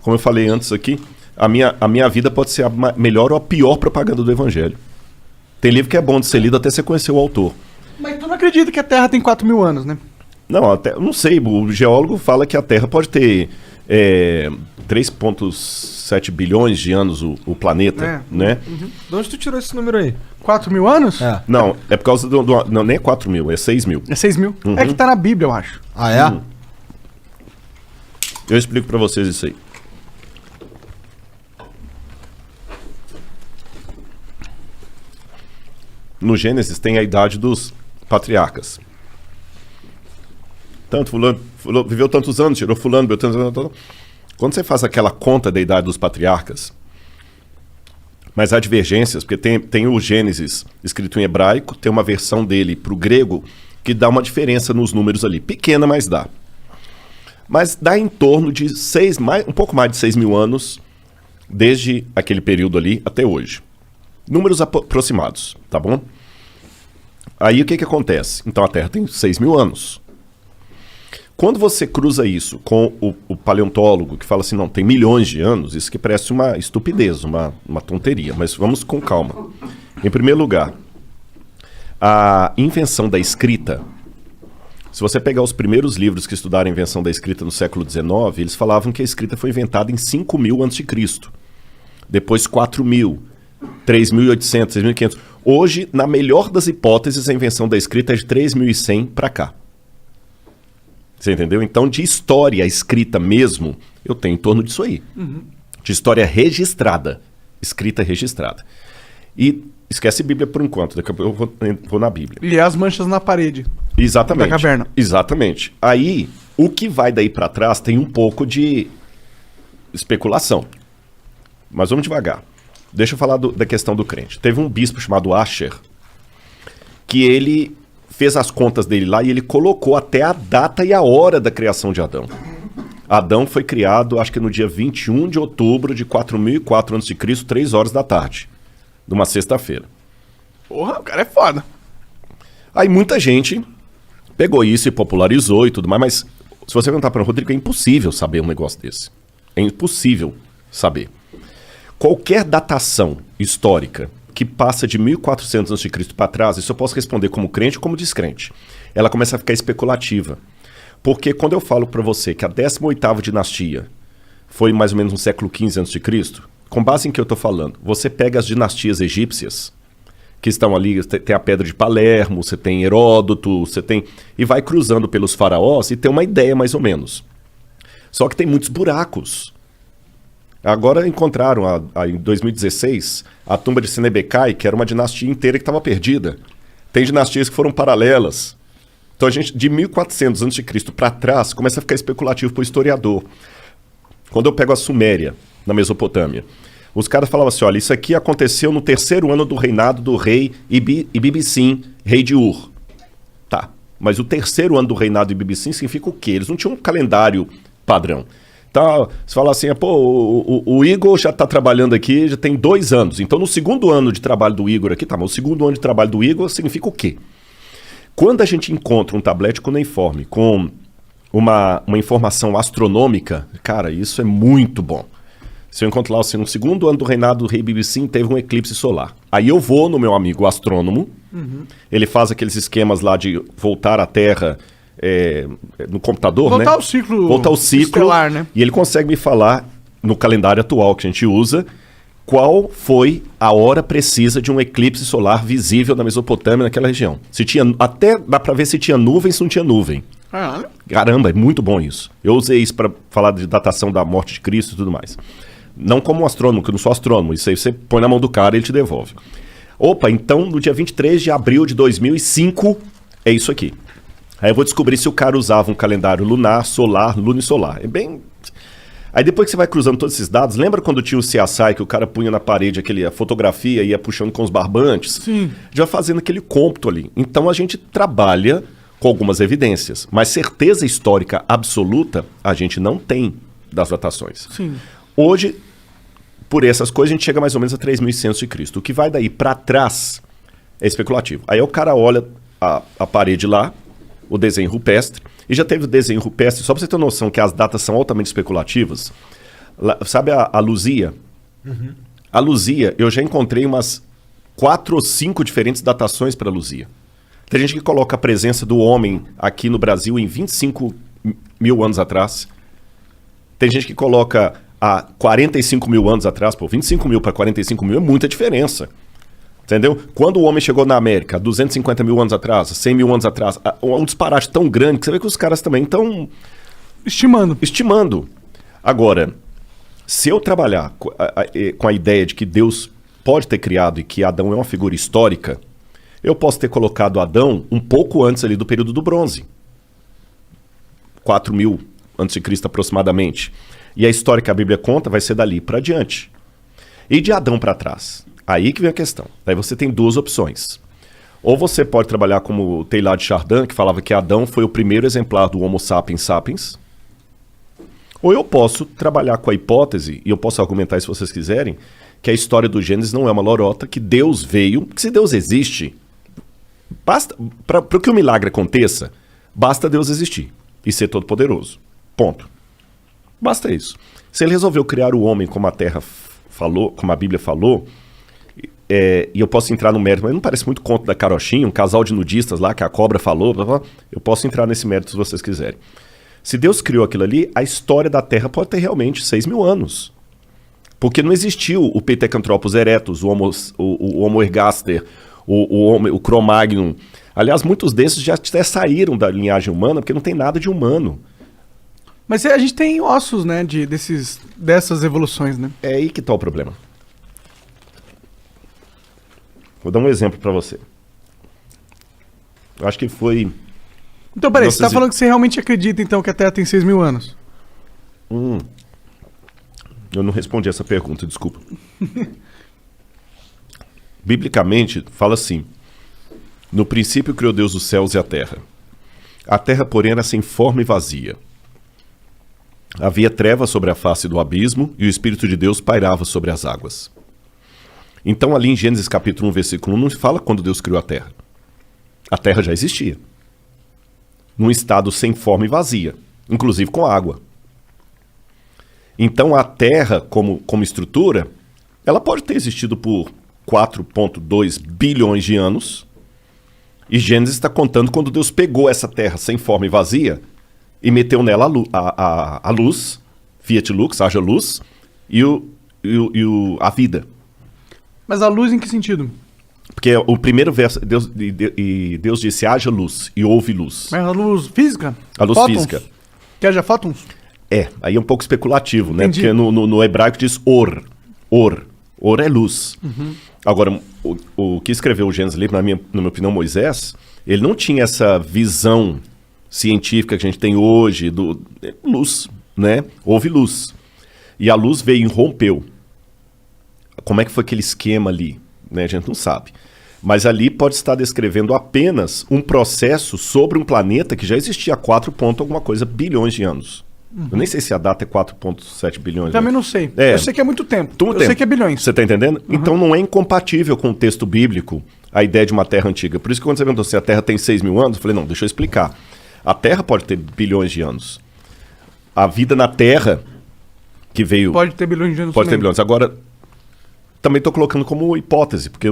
Como eu falei antes aqui, a minha vida pode ser a melhor ou a pior propaganda do Evangelho. Tem livro que é bom de ser lido até você conhecer o autor. Mas tu não acredita que a Terra tem 4 mil anos, né? Não, não sei, o geólogo fala que a Terra pode ter 3,7 bilhões de anos o planeta, né? Uhum. De onde tu tirou esse número aí? 4 mil anos? É. Não, é por causa não, nem é 4 mil, é 6 mil. É 6 mil. Uhum. É que tá na Bíblia, eu acho. Ah, é? Eu explico pra vocês isso aí. No Gênesis tem a idade dos patriarcas. Tanto fulano viveu tantos anos, tirou fulano, viveu tantos anos. Quando você faz aquela conta da idade dos patriarcas, mas há divergências, porque tem o Gênesis escrito em hebraico, tem uma versão dele para o grego, que dá uma diferença nos números ali. Pequena, mas dá. Mas dá em torno de um pouco mais de 6 mil anos, desde aquele período ali até hoje. Números aproximados, tá bom? Aí o que acontece? Então a Terra tem 6 mil anos. Quando você cruza isso com o paleontólogo que fala assim, não, tem milhões de anos, isso que parece uma estupidez, uma tonteria, mas vamos com calma. Em primeiro lugar, a invenção da escrita, se você pegar os primeiros livros que estudaram a invenção da escrita no século XIX, eles falavam que a escrita foi inventada em 5.000 a.C. Depois 4.000, 3.800, 3.500. Hoje, na melhor das hipóteses, a invenção da escrita é de 3.100 para cá. Você entendeu? Então, de história escrita mesmo, eu tenho em torno disso aí. Uhum. De história registrada. Escrita registrada. E esquece Bíblia por enquanto, daqui a pouco eu vou na Bíblia. E as manchas na parede. Exatamente. Da caverna. Exatamente. Aí, o que vai daí para trás tem um pouco de especulação. Mas vamos devagar. Deixa eu falar da questão do crente. Teve um bispo chamado Asher, que ele fez as contas dele lá e ele colocou até a data e a hora da criação de Adão. Adão foi criado, acho que no dia 21 de outubro de 4004 a.C., 3 horas da tarde, de uma sexta-feira. Porra, o cara é foda. Aí muita gente pegou isso e popularizou e tudo mais, mas se você perguntar para o Rodrigo, é impossível saber um negócio desse. É impossível saber. Qualquer datação histórica que passa de 1400 a.C. para trás, isso eu posso responder como crente ou como descrente. Ela começa a ficar especulativa. Porque quando eu falo para você que a 18ª dinastia foi mais ou menos no século XV a.C., com base em que eu estou falando, você pega as dinastias egípcias, que estão ali, tem a Pedra de Palermo, você tem Heródoto, você tem... E vai cruzando pelos faraós e tem uma ideia mais ou menos. Só que tem muitos buracos. Agora encontraram, em 2016, a tumba de Senebekai, que era uma dinastia inteira que estava perdida. Tem dinastias que foram paralelas. Então a gente, de 1400 a.C. para trás, começa a ficar especulativo para o historiador. Quando eu pego a Suméria, na Mesopotâmia, os caras falavam assim, olha, isso aqui aconteceu no 3º ano do reinado do rei Ibibissim, rei de Ur. Tá, mas o 3º ano do reinado de Ibibissim significa o quê? Eles não tinham um calendário padrão. Então, você fala assim, pô, o Igor já está trabalhando aqui, já tem 2 anos. Então, no 2º ano de trabalho do Igor aqui, tá, mas o 2º ano de trabalho do Igor significa o quê? Quando a gente encontra um tablete cuneiforme com uma informação astronômica, cara, isso é muito bom. Se eu encontro lá, assim, no 2º ano do reinado do rei Ibibissim, teve um eclipse solar. Aí eu vou no meu amigo astrônomo, ele faz aqueles esquemas lá de voltar à Terra... no computador, voltar né? Voltar ao ciclo estelar, né? E ele consegue me falar, no calendário atual que a gente usa, qual foi a hora precisa de um eclipse solar visível na Mesopotâmia, naquela região. Se tinha, até dá pra ver se tinha nuvem, se não tinha nuvem. Caramba, é muito bom isso. Eu usei isso para falar de datação da morte de Cristo e tudo mais. Não como um astrônomo, que eu não sou astrônomo. Isso aí você põe na mão do cara e ele te devolve. Opa, então no dia 23 de abril de 2005, é isso aqui. Aí eu vou descobrir se o cara usava um calendário lunar, solar, lunisolar. É bem... Aí depois que você vai cruzando todos esses dados, lembra quando tinha o CSI que o cara punha na parede a fotografia e ia puxando com os barbantes? Sim. Já fazendo aquele cômputo ali. Então a gente trabalha com algumas evidências, mas certeza histórica absoluta a gente não tem das datações. Sim. Hoje, por essas coisas, a gente chega mais ou menos a 3.100 a.C. O que vai daí para trás é especulativo. Aí o cara olha a parede lá, o desenho rupestre, e já teve o desenho rupestre, só para você ter noção que as datas são altamente especulativas, Sabe a Luzia? Uhum. A Luzia, eu já encontrei umas 4 ou 5 diferentes datações para Luzia. Tem gente que coloca a presença do homem aqui no Brasil em 25 mil anos atrás. Tem gente que coloca há 45 mil anos atrás. Pô, 25 mil para 45 mil é muita diferença. Entendeu? Quando o homem chegou na América, 250 mil anos atrás, 100 mil anos atrás, um disparate tão grande que você vê que os caras também estão... Estimando. Agora, se eu trabalhar com a ideia de que Deus pode ter criado e que Adão é uma figura histórica, eu posso ter colocado Adão um pouco antes ali do período do bronze. 4.000 a.C. aproximadamente. E a história que a Bíblia conta vai ser dali para adiante. E de Adão para trás? Aí que vem a questão. Aí você tem 2 opções. Ou você pode trabalhar como o Teilhard de Chardin, que falava que Adão foi o primeiro exemplar do Homo sapiens sapiens. Ou eu posso trabalhar com a hipótese, e eu posso argumentar isso se vocês quiserem, que a história do Gênesis não é uma lorota, que Deus veio, que se Deus existe, basta para que o milagre aconteça, basta Deus existir e ser todo-poderoso. Ponto. Basta isso. Se ele resolveu criar o homem como a Terra falou, como a Bíblia falou, e eu posso entrar no mérito, mas não parece muito conto da carochinha, um casal de nudistas lá que a cobra falou, blá, blá, eu posso entrar nesse mérito se vocês quiserem. Se Deus criou aquilo ali, a história da Terra pode ter realmente 6 mil anos. Porque não existiu o Pithecanthropus erectus, o Homo ergaster, o Cro-Magnon. Aliás, muitos desses já até saíram da linhagem humana, porque não tem nada de humano. Mas a gente tem ossos, né, dessas evoluções, né? É aí que está o problema. Vou dar um exemplo para você. Eu acho que foi... Então, peraí, você tá falando que você realmente acredita, então, que a Terra tem 6 mil anos? Eu não respondi essa pergunta, desculpa. Biblicamente, fala assim: no princípio criou Deus os céus e a terra. A terra, porém, era sem forma e vazia. Havia trevas sobre a face do abismo e o Espírito de Deus pairava sobre as águas. Então, ali em Gênesis capítulo 1, versículo 1, não se fala quando Deus criou a terra. A terra já existia. Num estado sem forma e vazia, inclusive com água. Então, a terra, como estrutura, ela pode ter existido por 4,2 bilhões de anos. E Gênesis está contando quando Deus pegou essa terra sem forma e vazia e meteu nela a luz, Fiat Lux, haja luz, e a vida. Mas a luz em que sentido? Porque o primeiro verso, Deus disse, haja luz, e houve luz. Mas a luz física? A luz fótons? física. Que haja fótons? Aí é um pouco especulativo, né? Entendi. Porque no hebraico diz or. Or é luz. Uhum. Agora, o que escreveu o Gênesis, na minha opinião, Moisés, ele não tinha essa visão científica que a gente tem hoje, luz, né? Houve luz. E a luz veio e rompeu. Como é que foi aquele esquema ali? Né? A gente não sabe. Mas ali pode estar descrevendo apenas um processo sobre um planeta que já existia há 4 alguma coisa bilhões de anos. Uhum. Eu nem sei se a data é 4,7 bilhões. Também não sei. Eu sei que é muito tempo. Eu sei que é bilhões. Você está entendendo? Uhum. Então não é incompatível com o texto bíblico a ideia de uma terra antiga. Por isso que quando você perguntou se a Terra tem 6 mil anos, eu falei, não, deixa eu explicar. A Terra pode ter bilhões de anos. A vida na Terra que veio... Pode ter bilhões de anos. Pode ter bilhões. Agora, também estou colocando como hipótese, porque